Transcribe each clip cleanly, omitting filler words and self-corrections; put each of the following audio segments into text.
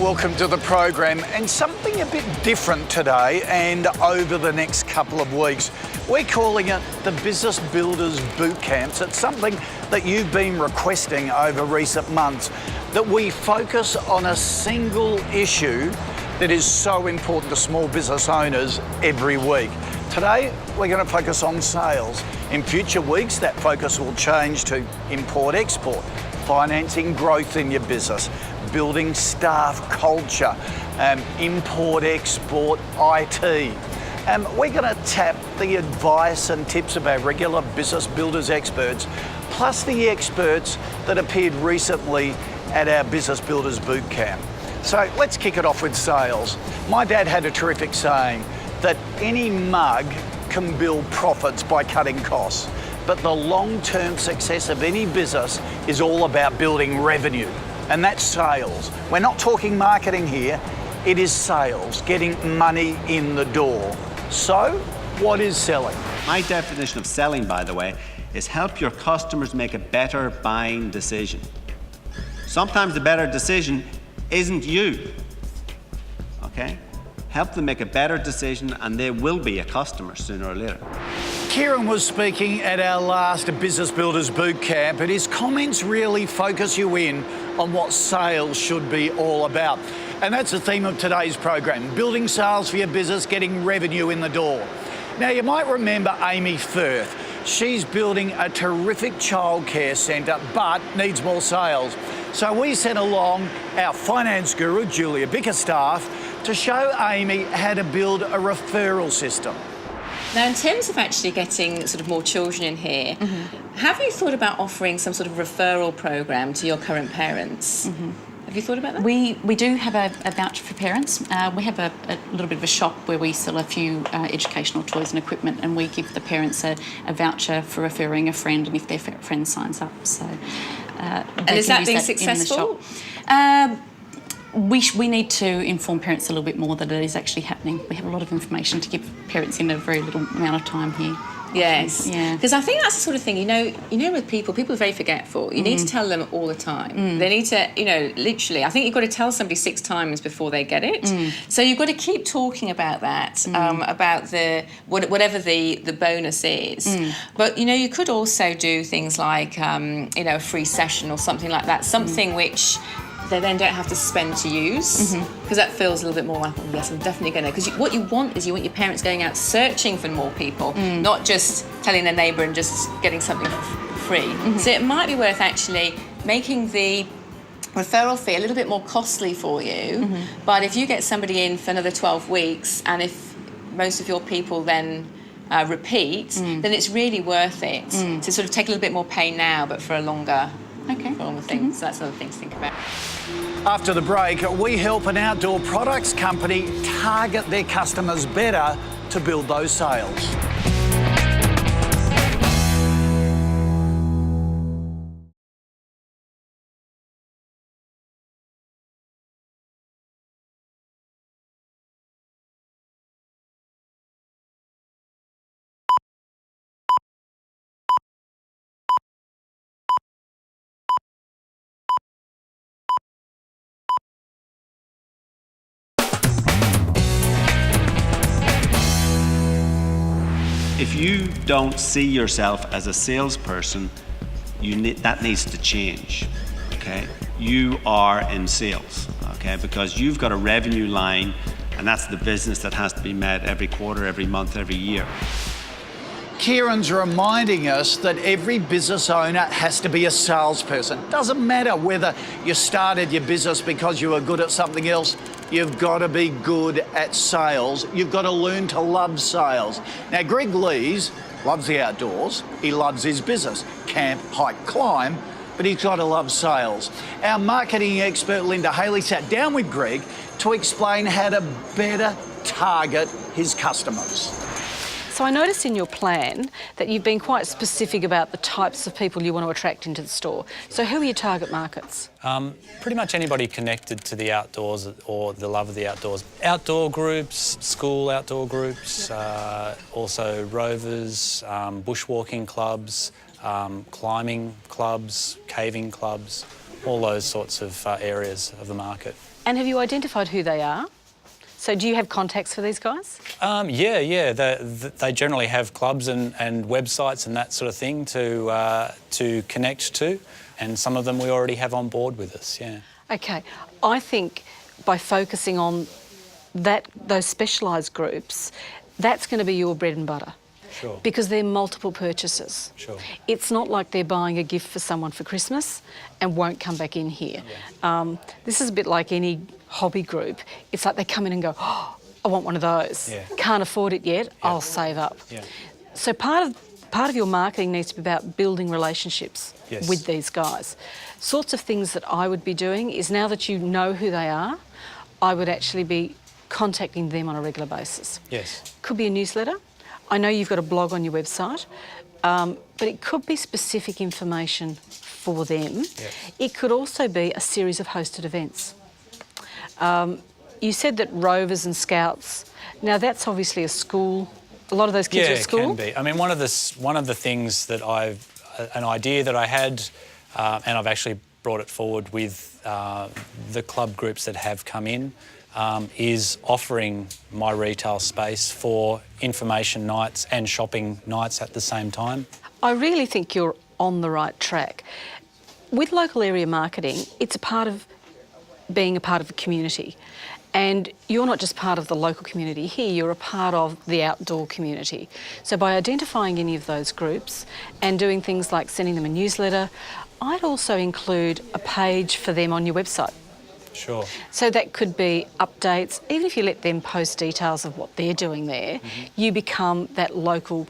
welcome to the program, and something a bit different today and over the next couple of weeks. We're calling it the Business Builders Boot Camps. It's something that you've been requesting over recent months, that we focus on a single issue that is so important to small business owners every week. Today, we're going to focus on sales. In future weeks, that focus will change to import-export, financing growth in your business, building staff culture, import-export IT. We're going to tap the advice and tips of our regular business builders experts, plus the experts that appeared recently at our Business Builders Boot Camp. So let's kick it off with sales. My dad had a terrific saying that any mug can build profits by cutting costs, but the long-term success of any business is all about building revenue, and that's sales. We're not talking marketing here, it is sales, getting money in the door. So, what is selling? My definition of selling, by the way, is help your customers make a better buying decision. Sometimes the better decision isn't you, okay? Help them make a better decision and they will be a customer sooner or later. Kieran was speaking at our last Business Builders Boot Camp, and his comments really focus you in on what sales should be all about. And that's the theme of today's program, building sales for your business, getting revenue in the door. Now, you might remember Amy Firth. She's building a terrific childcare centre, but needs more sales. So we sent along our finance guru, Julia Bickerstaff, to show Amy how to build a referral system. Now, in terms of actually getting sort of more children in here, have you thought about offering some sort of referral program to your current parents? Have you thought about that? We do have a voucher for parents. We have a little bit of a shop where we sell a few educational toys and equipment, and we give the parents a voucher for referring a friend, and if their friend signs up. So, and is that being successful? We need to inform parents a little bit more that it is actually happening. We have a lot of information to give parents in a very little amount of time here. Yes. Yeah. Because I think that's the sort of thing, you know with people are very forgetful. You need to tell them all the time. They need to, literally, I think you've got to tell somebody 6 times before they get it. So you've got to keep talking about that, about whatever the bonus is. But, you could also do things like, a free session or something like that, something which they then don't have to spend to use, because that feels a little bit more like, oh yes, I'm definitely going to. Because what you want is your parents going out searching for more people, not just telling their neighbour and just getting something for free. So it might be worth actually making the referral fee a little bit more costly for you, but if you get somebody in for another 12 weeks, and if most of your people then repeat, then it's really worth it to sort of take a little bit more pain now, but for a longer thing. So that's another thing to think about. After the break, we help an outdoor products company target their customers better to build those sales. If you don't see yourself as a salesperson, that needs to change, okay? You are in sales, okay? Because you've got a revenue line, and that's the business that has to be met every quarter, every month, every year. Kieran's reminding us that every business owner has to be a salesperson. Doesn't matter whether you started your business because you were good at something else. You've got to be good at sales. You've got to learn to love sales. Now, Greg Lees loves the outdoors. He loves his business, camp, hike, climb, but he's got to love sales. Our marketing expert, Linda Haley, sat down with Greg to explain how to better target his customers. So I noticed in your plan that you've been quite specific about the types of people you want to attract into the store. So who are your target markets? Pretty much anybody connected to the outdoors or the love of the outdoors. Outdoor groups, school outdoor groups, also rovers, bushwalking clubs, climbing clubs, caving clubs, all those sorts of areas of the market. And have you identified who they are? So do you have contacts for these guys? Yeah. They generally have clubs and websites and that sort of thing to connect to, and some of them we already have on board with us, yeah. Okay. I think by focusing on those specialised groups, that's going to be your bread and butter. Sure. Because they're multiple purchases. Sure. It's not like they're buying a gift for someone for Christmas and won't come back in here. Yeah. This is a bit like any hobby group. It's like they come in and go, oh, I want one of those. Yeah. Can't afford it yet, I'll save up. Yeah. So part of your marketing needs to be about building relationships Yes. with these guys. Sorts of things that I would be doing is, now that you know who they are, I would actually be contacting them on a regular basis. Yes. Could be a newsletter. I know you've got a blog on your website, but it could be specific information for them. Yes. It could also be a series of hosted events. You said that Rovers and Scouts, now that's obviously a school, a lot of those kids are at school. Yeah, it can be. I mean, one of the things that an idea that I had, and I've actually brought it forward with the club groups that have come in, is offering my retail space for information nights and shopping nights at the same time. I really think you're on the right track. With local area marketing, it's a part of being a part of a community. And you're not just part of the local community here, you're a part of the outdoor community. So by identifying any of those groups and doing things like sending them a newsletter, I'd also include a page for them on your website. Sure. So that could be updates. Even if you let them post details of what they're doing there, you become that local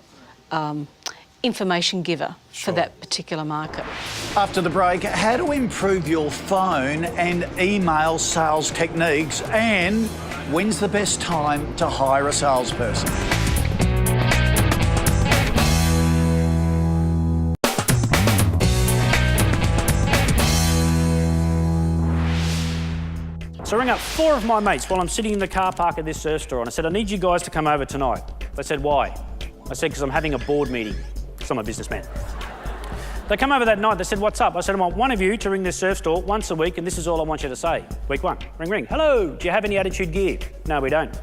information giver for that particular market. After the break, how to improve your phone and email sales techniques, and when's the best time to hire a salesperson? So I rang up 4 of my mates while I'm sitting in the car park at this surf store, and I said, I need you guys to come over tonight. They said, why? I said, because I'm having a board meeting, because I'm a businessman. They come over that night, they said, what's up? I said, I want one of you to ring this surf store once a week, and this is all I want you to say. Week 1, ring, ring. Hello, do you have any Attitude gear? No, we don't.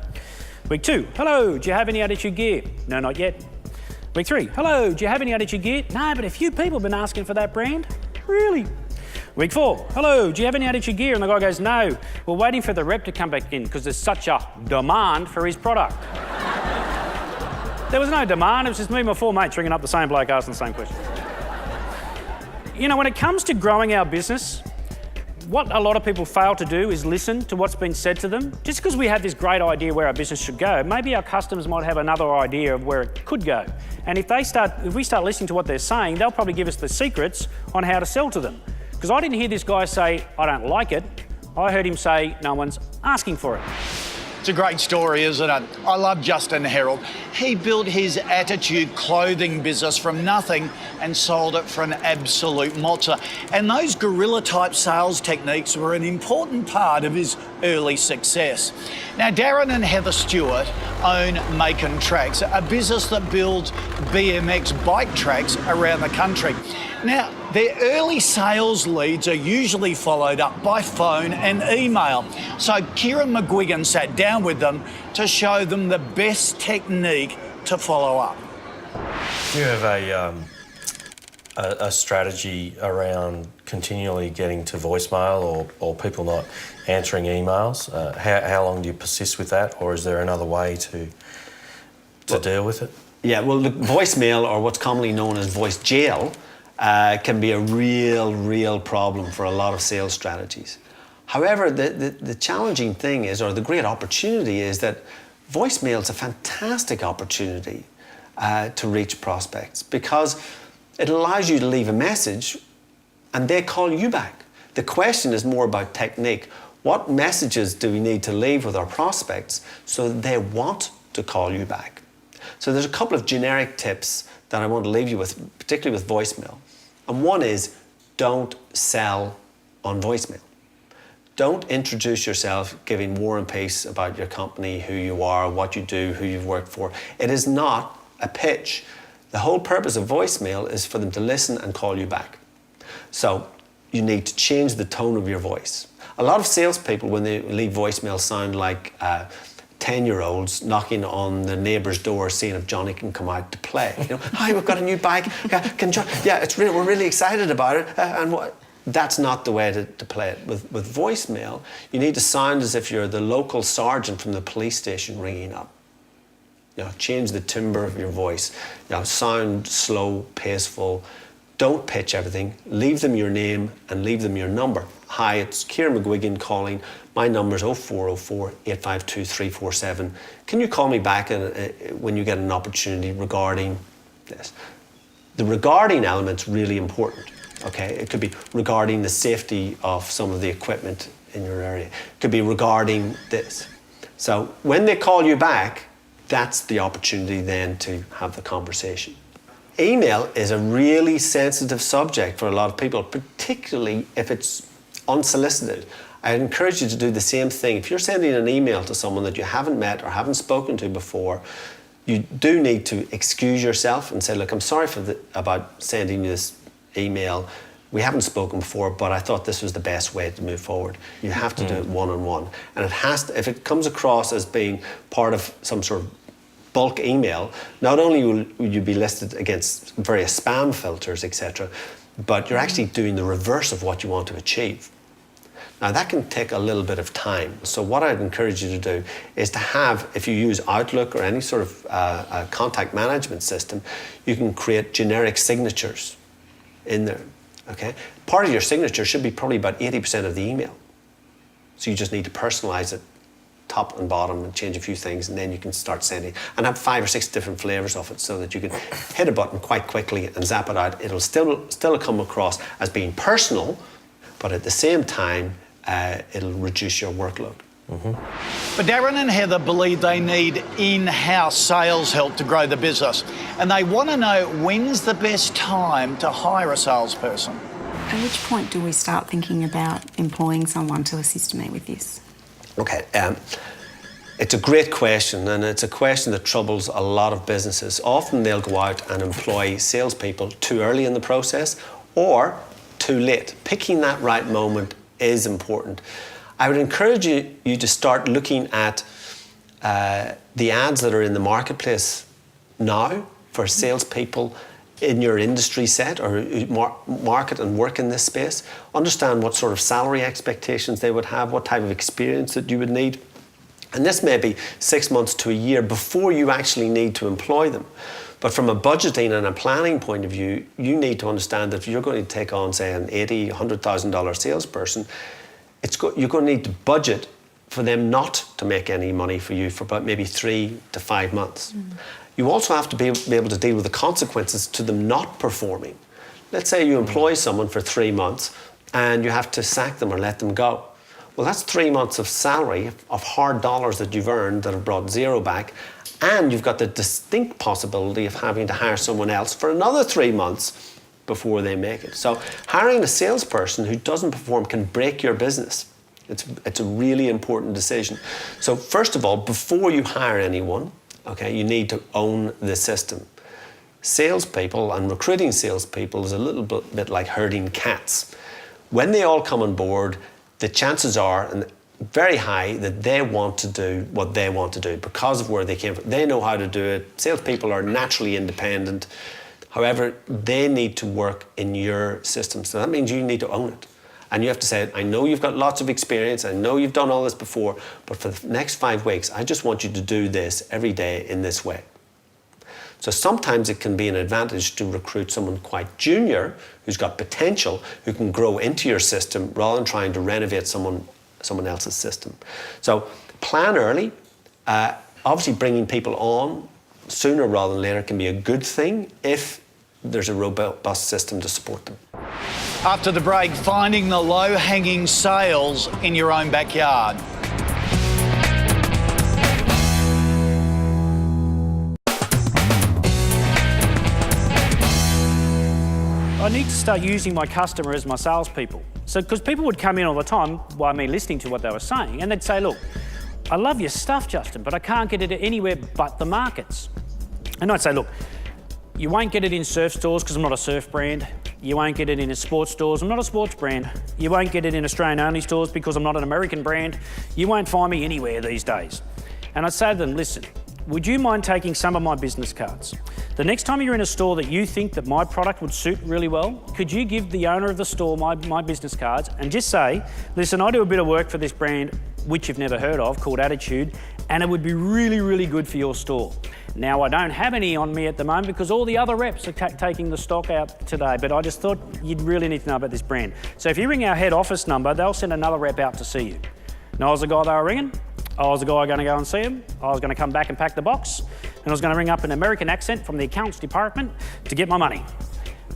Week 2, hello, do you have any Attitude gear? No, not yet. Week 3, hello, do you have any Attitude gear? No, but a few people have been asking for that brand. Really? Week 4, hello, do you have any Attitude gear? And the guy goes, no, we're waiting for the rep to come back in because there's such a demand for his product. There was no demand, it was just me and my 4 mates ringing up the same bloke asking the same question. You know, when it comes to growing our business, what a lot of people fail to do is listen to what's been said to them. Just because we have this great idea where our business should go, maybe our customers might have another idea of where it could go. And if we start listening to what they're saying, they'll probably give us the secrets on how to sell to them. Because I didn't hear this guy say, I don't like it. I heard him say, no one's asking for it. It's a great story, isn't it? I love Justin Herald. He built his Attitude clothing business from nothing and sold it for an absolute mozza. And those guerrilla-type sales techniques were an important part of his early success. Now, Darren and Heather Stewart own Macon Tracks, a business that builds BMX bike tracks around the country. Now, their early sales leads are usually followed up by phone and email. So Kieran McGuigan sat down with them to show them the best technique to follow up. Do you have a strategy around continually getting to voicemail or people not answering emails? How long do you persist with that, or is there another way to deal with it? Yeah, well, the voicemail, or what's commonly known as voice jail, can be a real problem for a lot of sales strategies. However, the challenging thing is, or the great opportunity is, that voicemail is a fantastic opportunity to reach prospects, because it allows you to leave a message and they call you back. The question is more about technique. What messages do we need to leave with our prospects so that they want to call you back? So there's a couple of generic tips that I want to leave you with, particularly with voicemail. And one is, don't sell on voicemail. Don't introduce yourself giving war and peace about your company, who you are, what you do, who you've worked for. It is not a pitch. The whole purpose of voicemail is for them to listen and call you back. So you need to change the tone of your voice. A lot of salespeople, when they leave voicemail, sound like 10-year-olds knocking on the neighbour's door, seeing if Johnny can come out to play. You know, hi, we've got a new bike. Can John? Yeah, we're really excited about it. And what? That's not the way to play it. With voicemail, you need to sound as if you're the local sergeant from the police station ringing up. You know, change the timbre of your voice. You know, sound slow, paceful. Don't pitch everything. Leave them your name and leave them your number. Hi, it's Kieran McGuigan calling. My number is 0404 852 347. Can you call me back when you get an opportunity regarding this? The regarding element's really important. Okay, it could be regarding the safety of some of the equipment in your area. It could be regarding this. So when they call you back, that's the opportunity then to have the conversation. Email is a really sensitive subject for a lot of people, particularly if it's unsolicited. I'd encourage you to do the same thing. If you're sending an email to someone that you haven't met or haven't spoken to before, you do need to excuse yourself and say, look, I'm sorry about sending you this email. We haven't spoken before, but I thought this was the best way to move forward. You have to do it one-on-one. And it has to, if it comes across as being part of some sort of bulk email, not only will you be listed against various spam filters, etc., but you're actually doing the reverse of what you want to achieve. Now that can take a little bit of time. So what I'd encourage you to do is to have, if you use Outlook or any sort of contact management system, you can create generic signatures in there, okay? Part of your signature should be probably about 80% of the email. So you just need to personalize it top and bottom and change a few things, and then you can start sending and have 5 or 6 different flavors of it so that you can hit a button quite quickly and zap it out. It'll still come across as being personal, but at the same time, it'll reduce your workload. But Darren and Heather believe they need in-house sales help to grow the business, and they want to know when's the best time to hire a salesperson. At which point do we start thinking about employing someone to assist me with this? Okay, it's a great question, and it's a question that troubles a lot of businesses. Often they'll go out and employ salespeople too early in the process or too late. Picking that right moment is important. I would encourage you to start looking at the ads that are in the marketplace now for salespeople in your industry set or market and work in this space. Understand what sort of salary expectations they would have, what type of experience that you would need. And this may be 6 months to a year before you actually need to employ them. But from a budgeting and a planning point of view, you need to understand that if you're going to take on, say, an $80,000, $100,000 salesperson, you're going to need to budget for them not to make any money for you for about maybe 3 to 5 months. You also have to be able to deal with the consequences to them not performing. Let's say you employ someone for 3 months and you have to sack them or let them go. Well, that's 3 months of salary, of hard dollars that you've earned that have brought zero back, and you've got the distinct possibility of having to hire someone else for another 3 months before they make it. So hiring a salesperson who doesn't perform can break your business. It's a really important decision. So first of all, before you hire anyone, okay, you need to own the system. Salespeople and recruiting salespeople is a little bit like herding cats. When they all come on board, the chances are very high that they want to do what they want to do because of where they came from. They know how to do it. Salespeople are naturally independent. However, they need to work in your system. So that means you need to own it. And you have to say, I know you've got lots of experience, I know you've done all this before, but for the next 5 weeks, I just want you to do this every day in this way. So sometimes it can be an advantage to recruit someone quite junior, who's got potential, who can grow into your system rather than trying to renovate someone else's system. So plan early. Obviously bringing people on sooner rather than later can be a good thing if there's a robust system to support them. After the break, finding the low-hanging sales in your own backyard. I need to start using my customer as my salespeople. So, because people would come in all the time by me listening to what they were saying, and they'd say, look, I love your stuff, Justin, but I can't get it anywhere but the markets. And I'd say, look, you won't get it in surf stores because I'm not a surf brand. You won't get it in sports stores. I'm not a sports brand. You won't get it in Australian-only stores because I'm not an American brand. You won't find me anywhere these days. And I say to them, listen, would you mind taking some of my business cards? The next time you're in a store that you think that my product would suit really well, could you give the owner of the store my business cards and just say, listen, I do a bit of work for this brand, which you've never heard of, called Attitude, and it would be really, really good for your store. Now, I don't have any on me at the moment because all the other reps are taking the stock out today, but I just thought you'd really need to know about this brand. So if you ring our head office number, they'll send another rep out to see you. And I was the guy they were ringing. I was the guy going to go and see him. I was going to come back and pack the box, and I was going to ring up an American accent from the accounts department to get my money.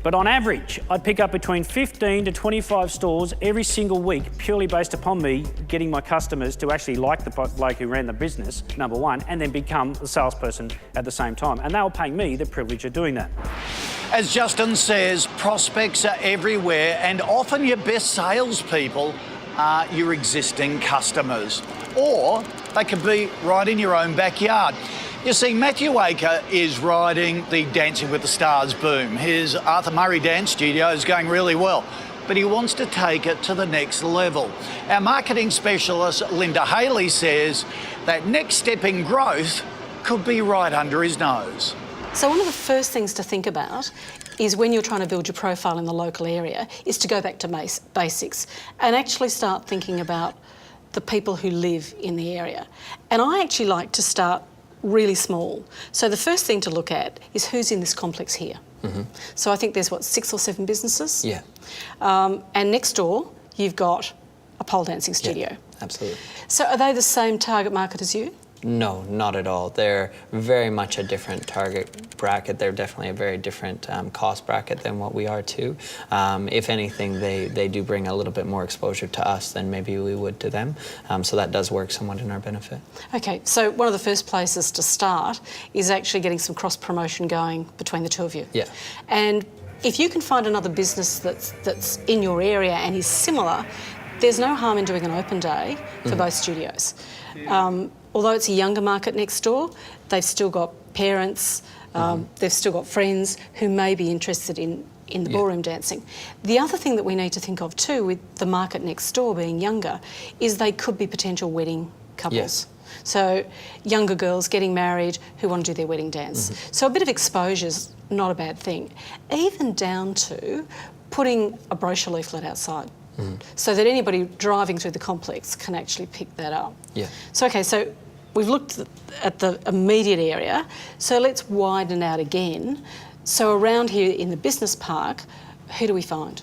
But on average, I'd pick up between 15 to 25 stores every single week, purely based upon me getting my customers to actually like the bloke who ran the business, number one, and then become the salesperson at the same time. And they were paying me the privilege of doing that. As Justin says, prospects are everywhere, and often your best salespeople are your existing customers, or they could be right in your own backyard. You see, Matthew Aker is riding the Dancing with the Stars boom. His Arthur Murray dance studio is going really well, but he wants to take it to the next level. Our marketing specialist, Linda Haley, says that next step in growth could be right under his nose. So one of the first things to think about is when you're trying to build your profile in the local area is to go back to basics and actually start thinking about the people who live in the area. And I actually like to start really small. So the first thing to look at is who's in this complex here. So I think there's, 6 or 7 businesses? Yeah. And next door, you've got a pole dancing studio. Yeah, absolutely. So are they the same target market as you? No, not at all. They're very much a different target bracket. They're definitely a very different cost bracket than what we are too. If anything, they do bring a little bit more exposure to us than maybe we would to them. So that does work somewhat in our benefit. Okay, so one of the first places to start is actually getting some cross-promotion going between the two of you. Yeah. And if you can find another business that's in your area and is similar, there's no harm in doing an open day for both studios. Although it's a younger market next door, they've still got parents, they've still got friends who may be interested in the ballroom dancing. The other thing that we need to think of too with the market next door being younger is they could be potential wedding couples. Yes. So younger girls getting married who want to do their wedding dance. So a bit of exposure is not a bad thing, even down to putting a brochure leaflet outside. So that anybody driving through the complex can actually pick that up. Yeah. So, okay, so we've looked at the immediate area, so let's widen out again. So around here in the business park, who do we find?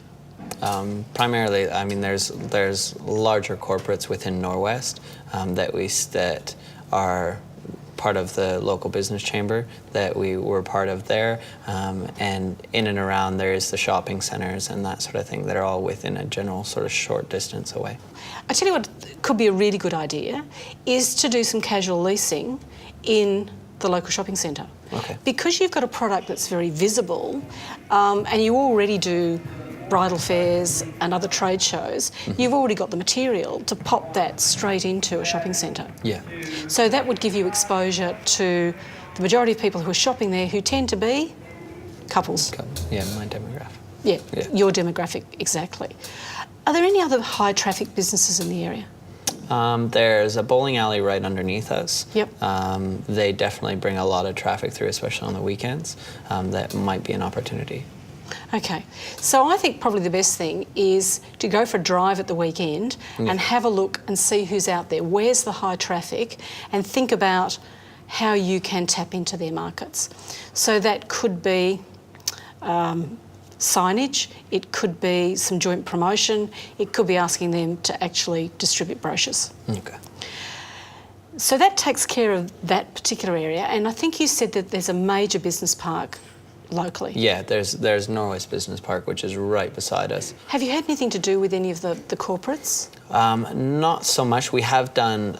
Primarily, I mean, there's larger corporates within Norwest that are part of the local business chamber that we were part of there, and in and around there is the shopping centres and that sort of thing that are all within a general sort of short distance away. I tell you what could be a really good idea is to do some casual leasing in the local shopping centre. Okay. Because you've got a product that's very visible, and you already do bridal fairs and other trade shows, you've already got the material to pop that straight into a shopping centre. Yeah. So that would give you exposure to the majority of people who are shopping there who tend to be couples. Yeah, my demographic. Yeah, your demographic, exactly. Are there any other high traffic businesses in the area? There's a bowling alley right underneath us. Yep. They definitely bring a lot of traffic through, especially on the weekends. That might be an opportunity. Okay, so I think probably the best thing is to go for a drive at the weekend and have a look and see who's out there, where's the high traffic, and think about how you can tap into their markets. So that could be signage, it could be some joint promotion, it could be asking them to actually distribute brochures. Okay. So that takes care of that particular area, and I think you said that there's a major business park locally. Yeah, there's Norwest Business Park, which is right beside us. Have you had anything to do with any of the corporates? Not so much. We have done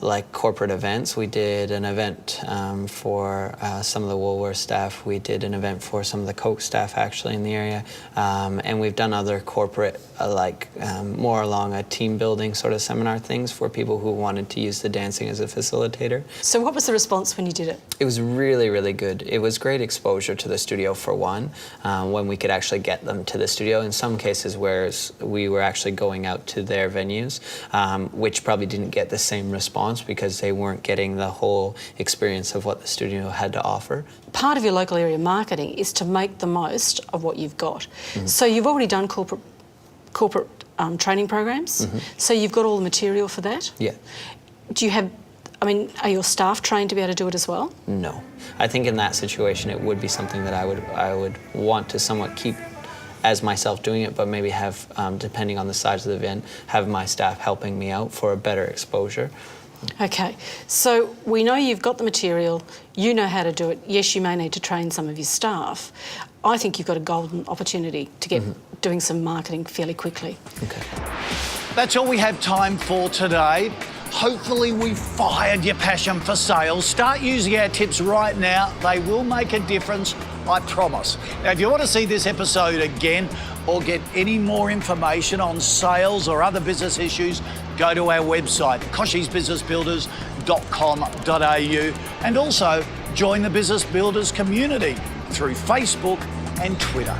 like corporate events. We did an event for some of the Woolworths staff. We did an event for some of the Koch staff actually in the area. And we've done other corporate, more along a team building sort of seminar things for people who wanted to use the dancing as a facilitator. So what was the response when you did it? It was really, really good. It was great exposure to the studio for one, when we could actually get them to the studio. In some cases where we were actually going out to their venues, which probably didn't get the same response because they weren't getting the whole experience of what the studio had to offer. Part of your local area marketing is to make the most of what you've got. So you've already done corporate training programs, so you've got all the material for that? Yeah. Do you have, are your staff trained to be able to do it as well? No. I think in that situation it would be something that I would want to somewhat keep as myself doing it, but maybe have, depending on the size of the event, have my staff helping me out for a better exposure. Okay, so we know you've got the material, you know how to do it. Yes, you may need to train some of your staff. I think you've got a golden opportunity to get doing some marketing fairly quickly. Okay. That's all we have time for today. Hopefully we fired your passion for sales. Start using our tips right now. They will make a difference, I promise. Now, if you want to see this episode again or get any more information on sales or other business issues, go to our website, kochiesbusinessbuilders.com.au, and also join the Business Builders community through Facebook and Twitter.